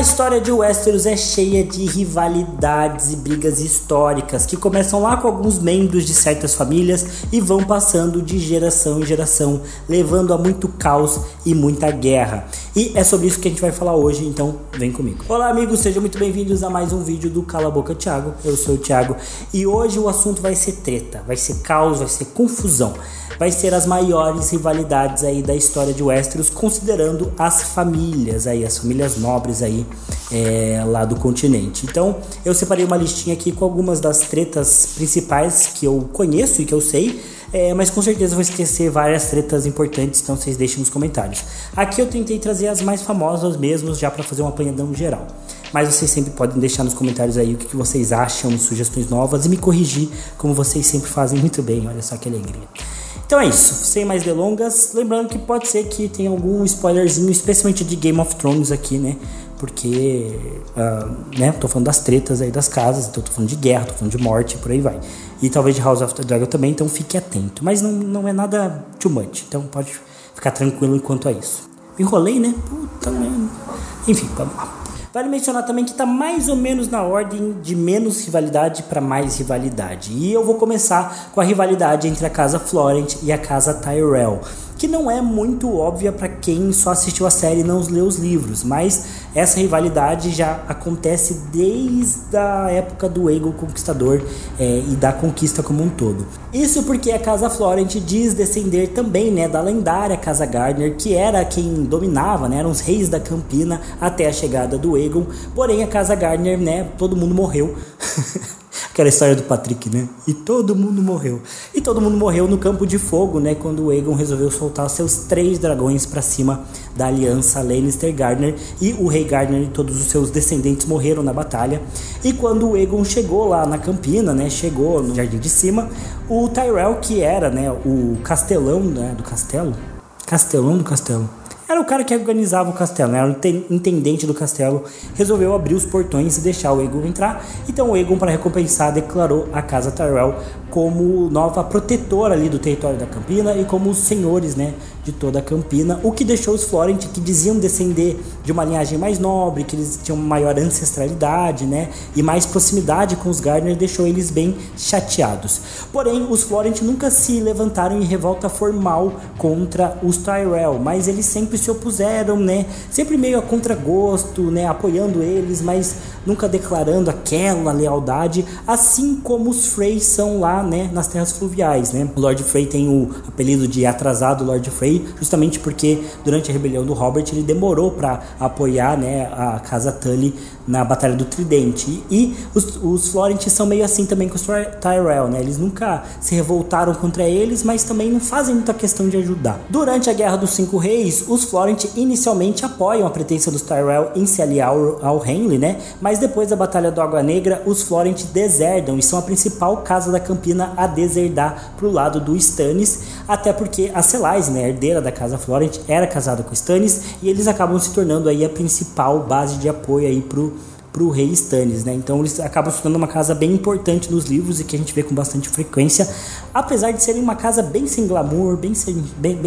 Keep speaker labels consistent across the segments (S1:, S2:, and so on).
S1: A história de Westeros é cheia de rivalidades e brigas históricas que começam lá com alguns membros de certas famílias e vão passando de geração em geração, levando a muito caos e muita guerra. E é sobre isso que a gente vai falar hoje, então vem comigo. Olá amigos, sejam muito bem-vindos a mais um vídeo do Cala a Boca Thiago. Eu sou o Thiago e hoje o assunto vai ser treta, vai ser caos, vai ser confusão. Vai ser as maiores rivalidades aí da história de Westeros, considerando as famílias aí, as famílias nobres aí lá do continente. Então eu separei uma listinha aqui com algumas das tretas principais que eu conheço e que eu sei, mas com certeza vou esquecer várias tretas importantes, então vocês deixem nos comentários. Aqui eu tentei trazer as mais famosas mesmo, já para fazer um apanhadão geral. Mas vocês sempre podem deixar nos comentários aí o que vocês acham, sugestões novas e me corrigir, como vocês sempre fazem muito bem, olha só que alegria. Então é isso, sem mais delongas, lembrando que pode ser que tenha algum spoilerzinho, especialmente de Game of Thrones aqui, né? Porque, tô falando das tretas aí das casas, então tô falando de guerra, tô falando de morte, por aí vai. E talvez de House of the Dragon também, então fique atento. Mas não é nada too much, então pode ficar tranquilo quanto a isso. Enrolei, né? Puta merda. Enfim, vamos lá. Vale mencionar também que está mais ou menos na ordem de menos rivalidade para mais rivalidade. E eu vou começar com a rivalidade entre a casa Florent e a casa Tyrell, que não é muito óbvia para quem só assistiu a série e não leu os livros, mas essa rivalidade já acontece desde a época do Aegon Conquistador e da conquista como um todo. Isso porque a casa Florent diz descender também, né, da lendária casa Garner, que era quem dominava, né, eram os reis da Campina até a chegada do Aegon. Porém a casa Garner, né, todo mundo morreu. Aquela história do Patrick, né? E todo mundo morreu. E todo mundo morreu no Campo de Fogo, né? Quando o Aegon resolveu soltar seus 3 dragões pra cima da aliança Lannister-Garner. E o rei Garner e todos os seus descendentes morreram na batalha. E quando o Aegon chegou lá na Campina, né? Chegou no Jardim de Cima, o Tyrell, que era, né, o castelão, né, do castelo. Castelão do castelo. Era o cara que organizava o castelo, né? Era o intendente do castelo, resolveu abrir os portões e deixar o Aegon entrar. Então o Aegon, para recompensar, declarou a casa Tyrell como nova protetora ali do território da Campina e como os senhores, né, de toda a Campina, o que deixou os Florent, que diziam descender de uma linhagem mais nobre, que eles tinham maior ancestralidade, né, e mais proximidade com os Garner, deixou eles bem chateados. Porém, os Florent nunca se levantaram em revolta formal contra os Tyrell, mas eles sempre se opuseram, né, sempre meio a contragosto, né, apoiando eles, mas nunca declarando aquela lealdade, assim como os Frey são lá, né, nas terras fluviais, né. O Lord Frey tem o apelido de atrasado Lord Frey, justamente porque durante a rebelião do Robert ele demorou para apoiar, né, a casa Tully na Batalha do Tridente. E os Florent são meio assim também com os Tyrell, né, eles nunca se revoltaram contra eles, mas também não fazem muita questão de ajudar. Durante a Guerra dos Cinco Reis, os Florent inicialmente apoiam a pretensão dos Tyrell em se aliar ao Renly, né, mas depois da Batalha do Água Negra, os Florent deserdam e são a principal casa da Campina a deserdar pro lado do Stannis, até porque a Selyse, né, a herdeira da casa Florent, era casada com Stannis e eles acabam se tornando aí a principal base de apoio aí pro rei Stannis, né? Então eles acabam se tornando uma casa bem importante nos livros e que a gente vê com bastante frequência, apesar de serem uma casa bem sem glamour, bem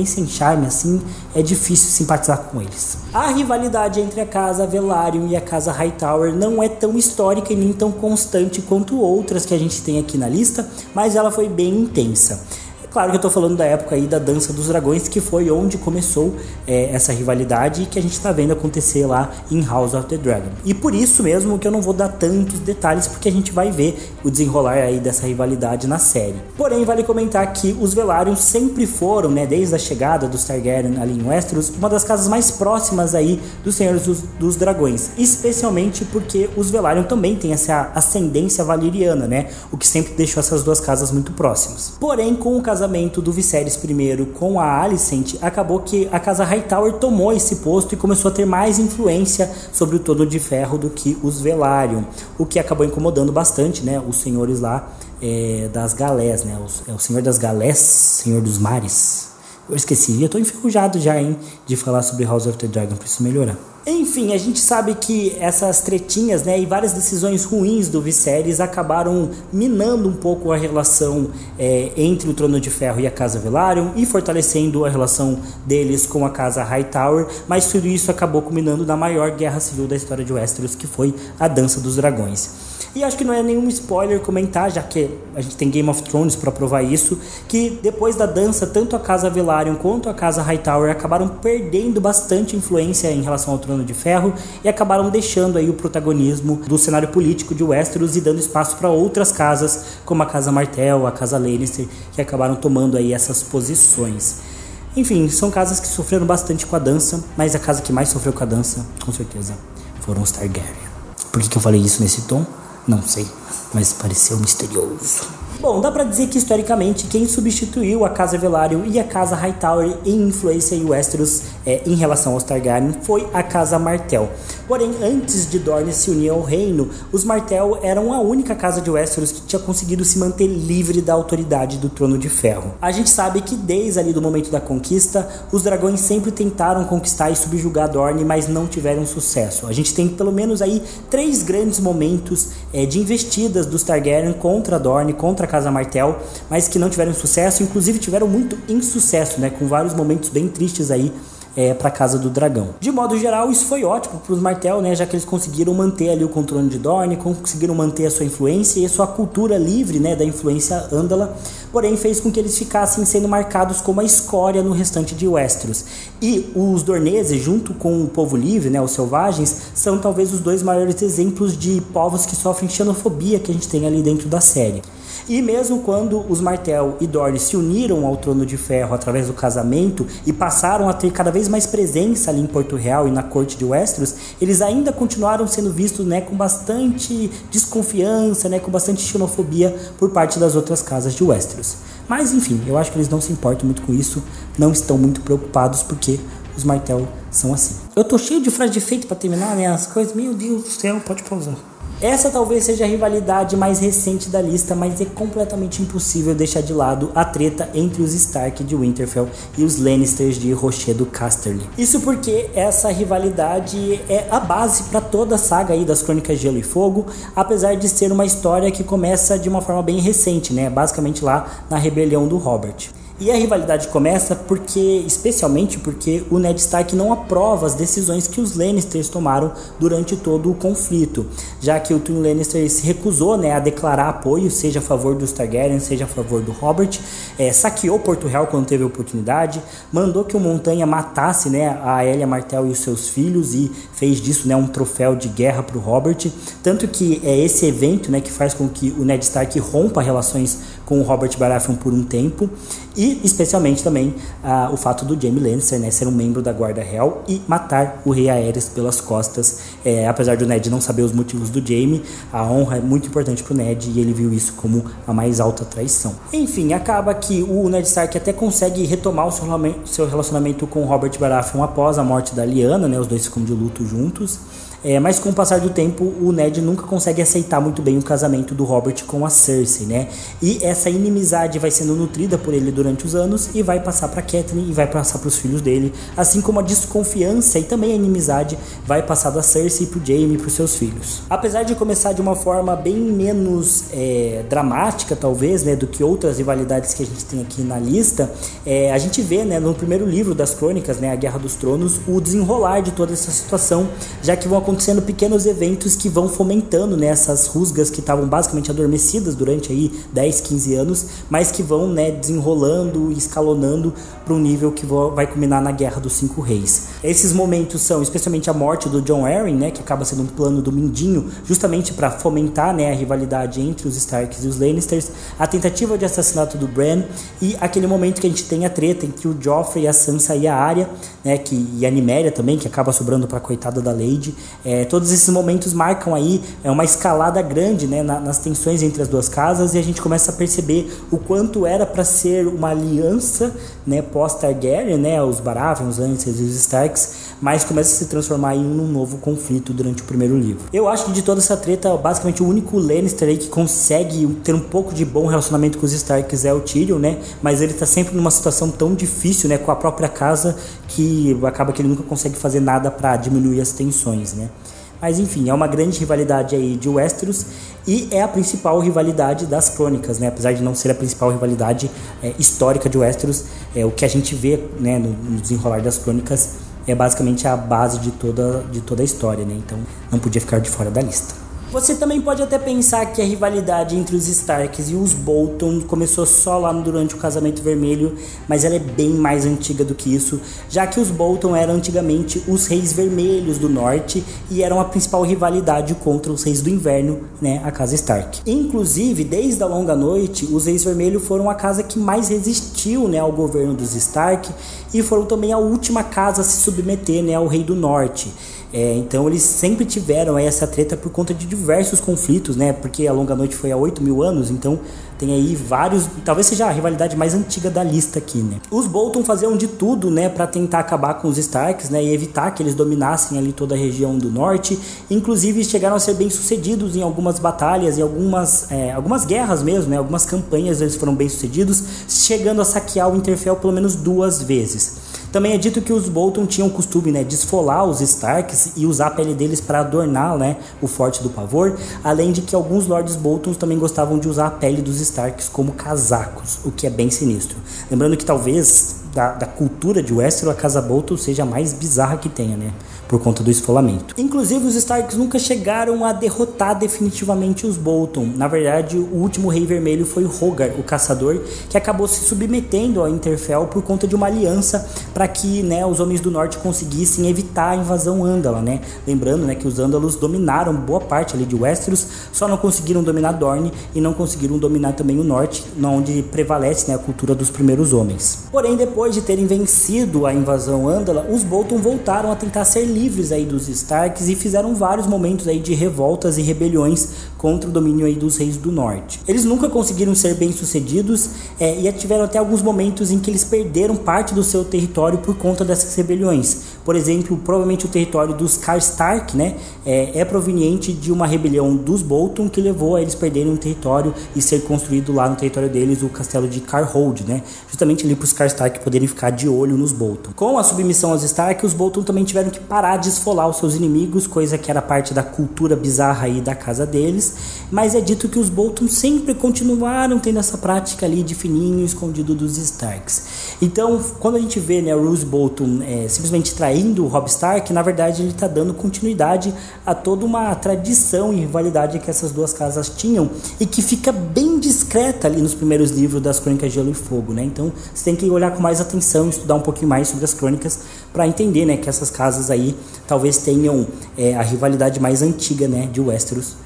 S1: sem charme, assim, é difícil simpatizar com eles. A rivalidade entre a casa Velaryon e a casa Hightower não é tão histórica e nem tão constante quanto outras que a gente tem aqui na lista, mas ela foi bem intensa. Claro que eu tô falando da época aí da Dança dos Dragões, que foi onde começou essa rivalidade e que a gente tá vendo acontecer lá em House of the Dragon. E por isso mesmo que eu não vou dar tantos detalhes, porque a gente vai ver o desenrolar aí dessa rivalidade na série. Porém, vale comentar que os Velaryon sempre foram, né, desde a chegada dos Targaryen ali em Westeros, uma das casas mais próximas aí dos Senhores dos Dragões, especialmente porque os Velaryon também têm essa ascendência valeriana, né, o que sempre deixou essas duas casas muito próximas. Porém, com o casamento do Viserys I com a Alicent, acabou que a casa Hightower tomou esse posto e começou a ter mais influência sobre o Trono de Ferro do que os Velaryon, o que acabou incomodando bastante, né, os senhores lá das galés, né, o senhor das galés, senhor dos mares. Eu esqueci, eu tô enferrujado já, hein, de falar sobre House of the Dragon, preciso melhorar. Enfim, a gente sabe que essas tretinhas, né, e várias decisões ruins do Viserys acabaram minando um pouco a relação entre o Trono de Ferro e a Casa Velaryon e fortalecendo a relação deles com a Casa Hightower, mas tudo isso acabou culminando na maior guerra civil da história de Westeros, que foi a Dança dos Dragões. E acho que não é nenhum spoiler comentar, já que a gente tem Game of Thrones para provar isso, que depois da dança, tanto a Casa Velaryon quanto a Casa Hightower acabaram perdendo bastante influência em relação ao Trono de Ferro e acabaram deixando aí o protagonismo do cenário político de Westeros e dando espaço para outras casas, como a Casa Martell, a Casa Lannister, que acabaram tomando aí essas posições. Enfim, são casas que sofreram bastante com a dança, mas a casa que mais sofreu com a dança, com certeza, foram os Targaryen. Por que eu falei isso nesse tom? Não sei, mas pareceu misterioso. Bom, dá pra dizer que historicamente quem substituiu a Casa Velaryon e a Casa Hightower em influência em Westeros em relação aos Targaryen foi a Casa Martell. Porém, antes de Dorne se unir ao reino, os Martell eram a única casa de Westeros que tinha conseguido se manter livre da autoridade do Trono de Ferro. A gente sabe que desde ali do momento da conquista, os dragões sempre tentaram conquistar e subjugar Dorne, mas não tiveram sucesso. A gente tem pelo menos aí 3 grandes momentos de investidas dos Targaryen contra Dorne, contra a Casa Martell, mas que não tiveram sucesso, inclusive tiveram muito insucesso, né, com vários momentos bem tristes aí para a Casa do Dragão. De modo geral, isso foi ótimo para os Martell, né, já que eles conseguiram manter ali o controle de Dorne, conseguiram manter a sua influência e a sua cultura livre, né, da influência Andala, porém fez com que eles ficassem sendo marcados como a escória no restante de Westeros. E os Dorneses, junto com o povo livre, né, os selvagens, são talvez os 2 maiores exemplos de povos que sofrem xenofobia que a gente tem ali dentro da série. E mesmo quando os Martell e Dorne se uniram ao Trono de Ferro através do casamento e passaram a ter cada vez mais presença ali em Porto Real e na corte de Westeros, eles ainda continuaram sendo vistos, né, com bastante desconfiança, né, com bastante xenofobia por parte das outras casas de Westeros. Mas enfim, eu acho que eles não se importam muito com isso, não estão muito preocupados porque os Martell são assim. Eu tô cheio de frase de efeito pra terminar, né, as coisas, meu Deus do céu, pode pausar. Essa talvez seja a rivalidade mais recente da lista, mas é completamente impossível deixar de lado a treta entre os Stark de Winterfell e os Lannisters de Rochedo Casterly. Isso porque essa rivalidade é a base para toda a saga aí das Crônicas de Gelo e Fogo, apesar de ser uma história que começa de uma forma bem recente, né? Basicamente lá na rebelião do Robert. E a rivalidade começa especialmente porque o Ned Stark não aprova as decisões que os Lannisters tomaram durante todo o conflito, já que o Tyrion Lannister se recusou, né, a declarar apoio, seja a favor dos Targaryen, seja a favor do Robert, saqueou Porto Real quando teve a oportunidade, mandou que o Montanha matasse, né, a Aelia Martell e os seus filhos e fez disso, né, um troféu de guerra para o Robert, tanto que é esse evento, né, que faz com que o Ned Stark rompa relações com o Robert Baratheon por um tempo, e especialmente também o fato do Jaime Lannister, né, ser um membro da Guarda Real e matar o Rei Aerys pelas costas. Apesar do Ned não saber os motivos do Jaime, a honra é muito importante pro Ned e ele viu isso como a mais alta traição. Enfim, acaba que o Ned Stark até consegue retomar o seu relacionamento com o Robert Baratheon após a morte da Lyanna, né, os dois ficam de luto juntos. Mas com o passar do tempo, o Ned nunca consegue aceitar muito bem o casamento do Robert com a Cersei, né? E essa inimizade vai sendo nutrida por ele durante os anos e vai passar para Catelyn e vai passar para os filhos dele, assim como a desconfiança e também a inimizade vai passar da Cersei pro Jaime e para os seus filhos. Apesar de começar de uma forma bem menos dramática, talvez, né, do que outras rivalidades que a gente tem aqui na lista, a gente vê, né, no primeiro livro das Crônicas, né, A Guerra dos Tronos, o desenrolar de toda essa situação, já que vão acontecendo pequenos eventos que vão fomentando, né, essas rusgas que estavam basicamente adormecidas durante aí 10, 15 anos, mas que vão, né, desenrolando e escalonando para um nível que vai culminar na Guerra dos Cinco Reis. Esses momentos são especialmente a morte do Jon Arryn, né, que acaba sendo um plano do Mindinho, justamente para fomentar, né, a rivalidade entre os Starks e os Lannisters, a tentativa de assassinato do Bran e aquele momento que a gente tem a treta entre o Joffrey, a Sansa e a Arya, né, e a Nymeria também, que acaba sobrando para a coitada da Lady. Todos esses momentos marcam aí uma escalada grande, né, nas tensões entre as duas casas, e a gente começa a perceber o quanto era para ser uma aliança, né, pós-Targaryen, né, os Baratheon, os Lannisters e os Starks, mas começa a se transformar em um novo conflito durante o primeiro livro. Eu acho que de toda essa treta, basicamente o único Lannister aí que consegue ter um pouco de bom relacionamento com os Starks é o Tyrion, né? Mas ele tá sempre numa situação tão difícil, né, com a própria casa, que acaba que ele nunca consegue fazer nada para diminuir as tensões, né? Mas enfim, é uma grande rivalidade aí de Westeros e é a principal rivalidade das crônicas, né? Apesar de não ser a principal rivalidade histórica de Westeros, o que a gente vê, né, no desenrolar das crônicas é basicamente a base de toda a história, né? Então não podia ficar de fora da lista. Você também pode até pensar que a rivalidade entre os Starks e os Bolton começou só lá durante o Casamento Vermelho, mas ela é bem mais antiga do que isso, já que os Bolton eram antigamente os Reis Vermelhos do Norte e eram a principal rivalidade contra os Reis do Inverno, né, a casa Stark. Inclusive, desde a Longa Noite, os Reis Vermelhos foram a casa que mais resistiu, né, ao governo dos Stark e foram também a última casa a se submeter, né, ao Rei do Norte. Então eles sempre tiveram essa treta por conta de diversos conflitos, né? Porque a Longa Noite foi há 8.000 anos, então tem aí vários, talvez seja a rivalidade mais antiga da lista aqui, né? Os Bolton faziam de tudo, né, para tentar acabar com os Starks, né, e evitar que eles dominassem ali toda a região do norte. Inclusive chegaram a ser bem sucedidos em algumas batalhas e algumas guerras mesmo, né? Algumas campanhas eles foram bem sucedidos, chegando a saquear o Winterfell pelo menos 2 vezes. Também é dito que os Bolton tinham o costume, né, de esfolar os Starks e usar a pele deles para adornar, né, o Forte do Pavor, além de que alguns Lords Bolton também gostavam de usar a pele dos Starks como casacos, o que é bem sinistro. Lembrando que talvez da cultura de Westeros a casa Bolton seja a mais bizarra que tenha, né, por conta do esfolamento. Inclusive os Starks nunca chegaram a derrotar definitivamente os Bolton. Na verdade, o último Rei Vermelho foi Rhaegar, o Caçador, que acabou se submetendo ao Winterfell por conta de uma aliança para que, né, os Homens do Norte conseguissem evitar a invasão Ândala, né? Lembrando, né, que os Ândalos dominaram boa parte ali de Westeros, só não conseguiram dominar Dorne e não conseguiram dominar também o Norte, onde prevalece, né, a cultura dos primeiros homens. Porém, depois de terem vencido a invasão Ândala, os Bolton voltaram a tentar ser livres aí dos Starks e fizeram vários momentos aí de revoltas e rebeliões contra o domínio aí dos Reis do Norte. Eles nunca conseguiram ser bem sucedidos e tiveram até alguns momentos em que eles perderam parte do seu território por conta dessas rebeliões. Por exemplo, provavelmente o território dos Karstark, né, é proveniente de uma rebelião dos Bolton que levou a eles perderem um território e ser construído lá no território deles o castelo de Carhold, né, justamente ali para os Karstark poderem ficar de olho nos Bolton. Com a submissão aos Stark, os Bolton também tiveram que parar de esfolar os seus inimigos, coisa que era parte da cultura bizarra aí da casa deles, mas é dito que os Bolton sempre continuaram tendo essa prática ali de fininho escondido dos Starks. Então, quando a gente vê, né, o Roose Bolton simplesmente traindo o Robb Stark, na verdade ele está dando continuidade a toda uma tradição e rivalidade que essas duas casas tinham e que fica bem discreta ali nos primeiros livros das Crônicas de Gelo e Fogo, né? Então você tem que olhar com mais atenção, estudar um pouquinho mais sobre as crônicas para entender, né, que essas casas aí talvez tenham a rivalidade mais antiga, né, de Westeros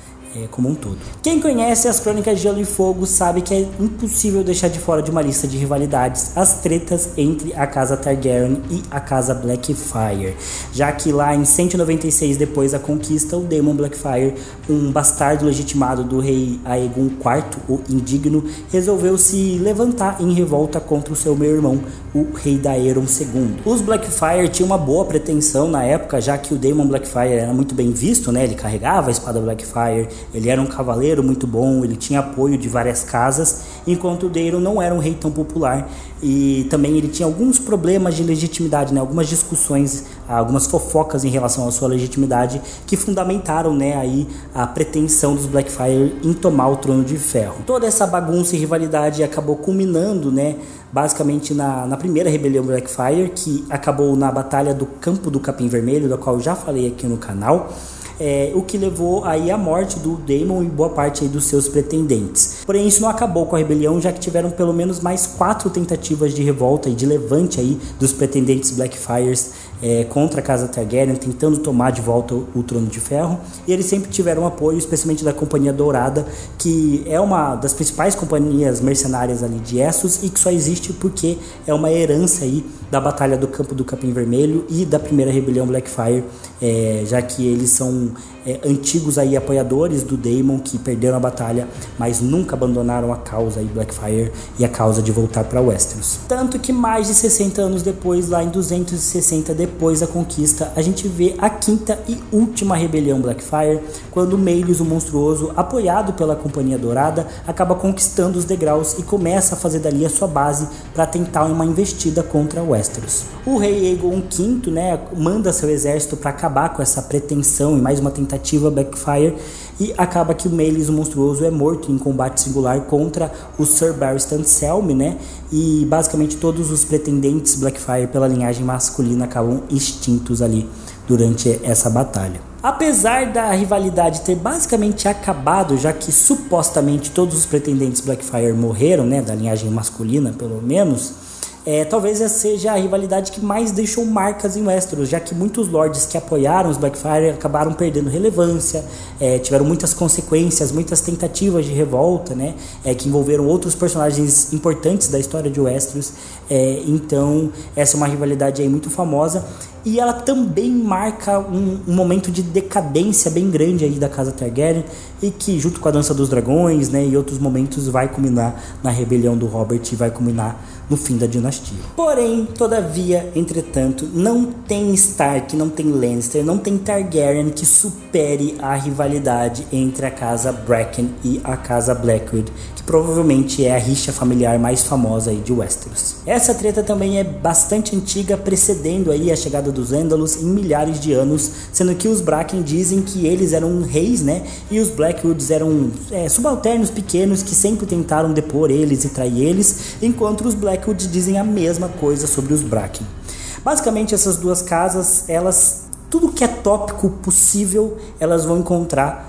S1: como um todo. Quem conhece as Crônicas de Gelo e Fogo sabe que é impossível deixar de fora de uma lista de rivalidades as tretas entre a casa Targaryen e a casa Blackfyre, já que lá em 196 depois da conquista, o Daemon Blackfyre, um bastardo legitimado do rei Aegon IV, o Indigno, resolveu se levantar em revolta contra o seu meio-irmão, o rei Daeron II. Os Blackfyre tinham uma boa pretensão na época, já que o Daemon Blackfyre era muito bem visto, né? Ele carregava a espada Blackfyre, ele era um cavaleiro muito bom, ele tinha apoio de várias casas, enquanto o Daeron não era um rei tão popular e também ele tinha alguns problemas de legitimidade, né? Algumas discussões, algumas fofocas em relação à sua legitimidade que fundamentaram, né, aí a pretensão dos Blackfyre em tomar o Trono de Ferro. Toda essa bagunça e rivalidade acabou culminando, né, basicamente na primeira rebelião Blackfyre, que acabou na Batalha do Campo do Capim Vermelho, da qual eu já falei aqui no canal. O que levou aí à morte do Daemon e boa parte aí dos seus pretendentes. Porém, isso não acabou com a rebelião, já que tiveram pelo menos mais 4 tentativas de revolta e de levante aí dos pretendentes Blackfyres contra a casa Targaryen, tentando tomar de volta o Trono de Ferro, e eles sempre tiveram apoio, especialmente da Companhia Dourada, que é uma das principais companhias mercenárias ali de Essos e que só existe porque é uma herança aí da Batalha do Campo do Capim Vermelho e da primeira rebelião Blackfyre, já que eles são antigos aí apoiadores do Daemon, que perderam a batalha, mas nunca abandonaram a causa aí Blackfyre e a causa de voltar para Westeros. Tanto que mais de 60 anos depois, lá em 260 depois depois da conquista, a gente vê a quinta e última rebelião Blackfyre, quando Maelys, o monstruoso, apoiado pela Companhia Dourada, acaba conquistando os degraus e começa a fazer dali a sua base para tentar uma investida contra Westeros. O rei Aegon V, né, manda seu exército para acabar com essa pretensão e mais uma tentativa Blackfyre, e acaba que o Maelys, o monstruoso, é morto em combate singular contra o Sir Barristan Selmy, né? E basicamente todos os pretendentes Blackfyre pela linhagem masculina acabam extintos ali durante essa batalha. Apesar da rivalidade ter basicamente acabado, já que supostamente todos os pretendentes Blackfyre morreram, né, da linhagem masculina pelo menos, talvez essa seja a rivalidade que mais deixou marcas em Westeros, já que muitos lords que apoiaram os Blackfyre acabaram perdendo relevância, tiveram muitas consequências, muitas tentativas de revolta, né, que envolveram outros personagens importantes da história de Westeros. Então essa é uma rivalidade aí muito famosa, e ela também marca um momento de decadência bem grande aí da casa Targaryen, e que junto com a Dança dos Dragões, né, e outros momentos vai culminar na rebelião do Robert e vai culminar no fim da dinastia. Porém, todavia, entretanto, não tem Stark, não tem Lannister, não tem Targaryen que supere a rivalidade entre a casa Bracken e a casa Blackwood, que provavelmente é a rixa familiar mais famosa aí de Westeros. Essa treta também é bastante antiga, precedendo aí a chegada dos Ândalos em milhares de anos, sendo que os Bracken dizem que eles eram reis, né, e os Blackwoods eram subalternos pequenos que sempre tentaram depor eles e trair eles, enquanto os Blackwoods dizem a mesma coisa sobre os Bracken. Basicamente essas duas casas, tudo que é tópico possível, elas vão encontrar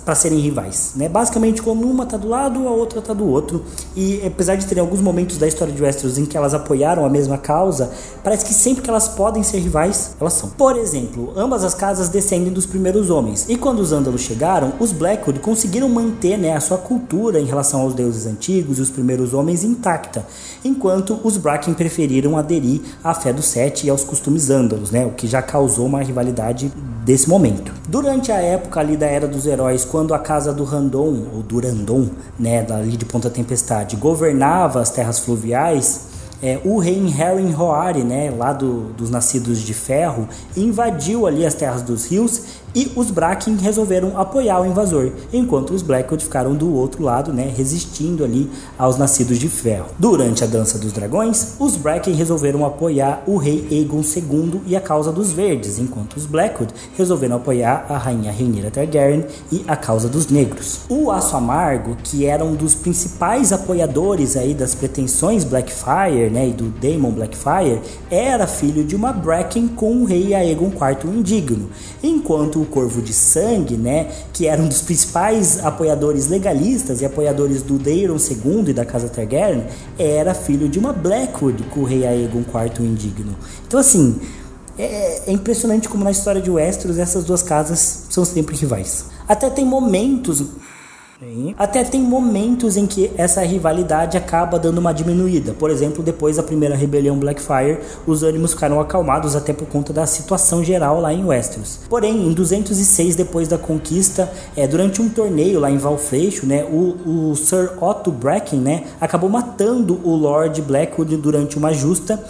S1: para serem rivais, né? Basicamente, quando uma tá do lado, a outra tá do outro. E apesar de terem alguns momentos da história de Westeros em que elas apoiaram a mesma causa, parece que sempre que elas podem ser rivais, elas são. Por exemplo, ambas as casas descendem dos primeiros homens, e quando os Ândalos chegaram, os Blackwood conseguiram manter, né, a sua cultura em relação aos deuses antigos e os primeiros homens intacta, enquanto os Bracken preferiram aderir à fé do Sete e aos costumes Ândalos, né, o que já causou uma rivalidade desse momento. Durante a época ali da Era dos Heróis, quando a casa do Randon, ou Durandon, né, dali de Ponta Tempestade, governava as terras fluviais, o rei Harren Hoare, né, lá dos Nascidos de Ferro, invadiu ali as terras dos rios, e os Bracken resolveram apoiar o invasor, enquanto os Blackwood ficaram do outro lado, né, resistindo ali aos Nascidos de Ferro. Durante a Dança dos Dragões, os Bracken resolveram apoiar o rei Aegon II e a causa dos Verdes, enquanto os Blackwood resolveram apoiar a rainha Rhaenyra Targaryen e a causa dos Negros. O Aço Amargo, que era um dos principais apoiadores aí das pretensões Blackfyre, né, e do Daemon Blackfyre, era filho de uma Bracken com o rei Aegon IV o Indigno, enquanto o Corvo de Sangue, né, que era um dos principais apoiadores legalistas e apoiadores do Daemon II e da casa Targaryen, era filho de uma Blackwood com o rei Aegon IV o Indigno. Então assim, é impressionante como na história de Westeros essas duas casas são sempre rivais. Até tem momentos em que essa rivalidade acaba dando uma diminuída. Por exemplo, depois da primeira rebelião Blackfyre, os ânimos ficaram acalmados até por conta da situação geral lá em Westeros. Porém, em 206 depois da conquista, durante um torneio lá em Valfreixo, né, o Sir Otto Bracken, né, acabou matando o Lord Blackwood durante uma justa,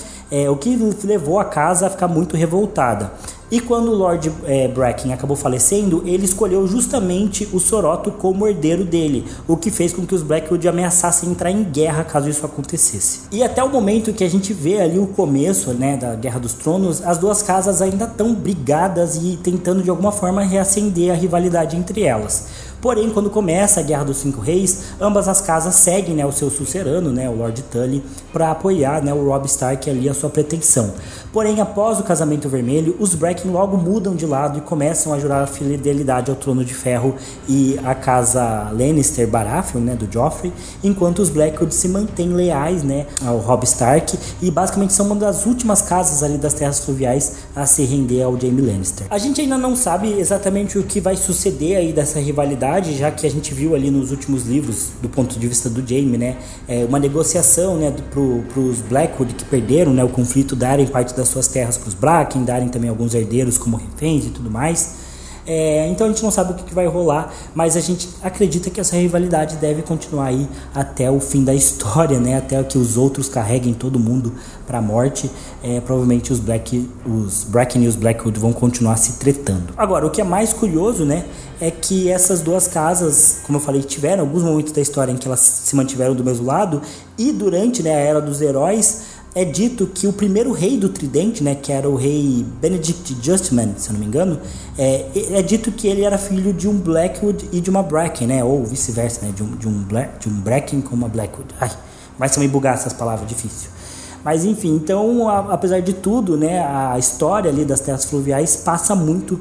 S1: o que levou a casa a ficar muito revoltada. E quando o Lord Bracken acabou falecendo, ele escolheu justamente o Sir Otto como herdeiro dele, o que fez com que os Blackwood ameaçassem entrar em guerra caso isso acontecesse. E até o momento que a gente vê ali o começo, né, da Guerra dos Tronos, as duas casas ainda estão brigadas e tentando de alguma forma reacender a rivalidade entre elas. Porém, quando começa a Guerra dos Cinco Reis, ambas as casas seguem, né, o seu sucerano, né, o Lord Tully, para apoiar, né, o Robb Stark ali a sua pretensão. Porém, após o Casamento Vermelho, os Bracken logo mudam de lado e começam a jurar fidelidade ao Trono de Ferro e à casa Lannister Baratheon, né, do Joffrey, enquanto os Blackwood se mantêm leais, né, ao Robb Stark e basicamente são uma das últimas casas ali das Terras Fluviais a se render ao Jaime Lannister. A gente ainda não sabe exatamente o que vai suceder aí dessa rivalidade, já que a gente viu ali nos últimos livros, do ponto de vista do Jaime, né, uma negociação, né, pros Blackwood que perderam, né, o conflito, darem parte das suas terras pros Bracken, darem também alguns herdeiros como reféns e tudo mais. Então a gente não sabe o que vai rolar, mas a gente acredita que essa rivalidade deve continuar aí até o fim da história, né? Até que os outros carreguem todo mundo pra morte. Provavelmente os Bracken e os Blackwood vão continuar se tretando. Agora, o que é mais curioso, né, é que essas duas casas, como eu falei, tiveram alguns momentos da história em que elas se mantiveram do mesmo lado, e durante, né, a Era dos Heróis, é dito que o primeiro rei do Tridente, né, que era o rei Benedict Justman, se eu não me engano, é dito que ele era filho de um Blackwood e de uma Bracken, né, ou vice-versa, né, de um Bracken com uma Blackwood. Ai, vai também bugar essas palavras, difícil. Mas enfim, então, apesar de tudo, né, a história ali das Terras Fluviais passa muito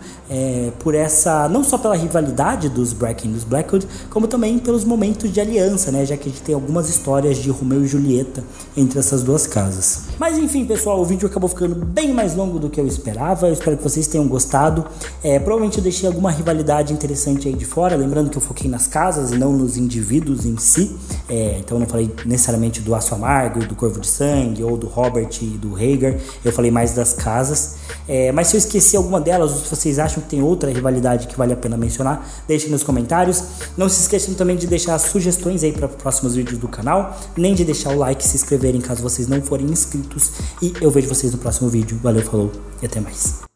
S1: por essa, não só pela rivalidade dos Bracken e dos Blackwood, como também pelos momentos de aliança, né, já que a gente tem algumas histórias de Romeu e Julieta entre essas duas casas. Mas enfim, pessoal, o vídeo acabou ficando bem mais longo do que eu esperava. Eu espero que vocês tenham gostado. Provavelmente eu deixei alguma rivalidade interessante aí de fora, lembrando que eu foquei nas casas e não nos indivíduos em si. Então eu não falei necessariamente do Aço Amargo e do Corvo de Sangue, ou do Robert e do Rhaegar. Eu falei mais das casas. Mas se eu esqueci alguma delas, ou se vocês acham que tem outra rivalidade que vale a pena mencionar, deixem nos comentários. Não se esqueçam também de deixar sugestões aí para próximos vídeos do canal, nem de deixar o like e se inscreverem caso vocês não forem inscritos. E eu vejo vocês no próximo vídeo. Valeu, falou e até mais.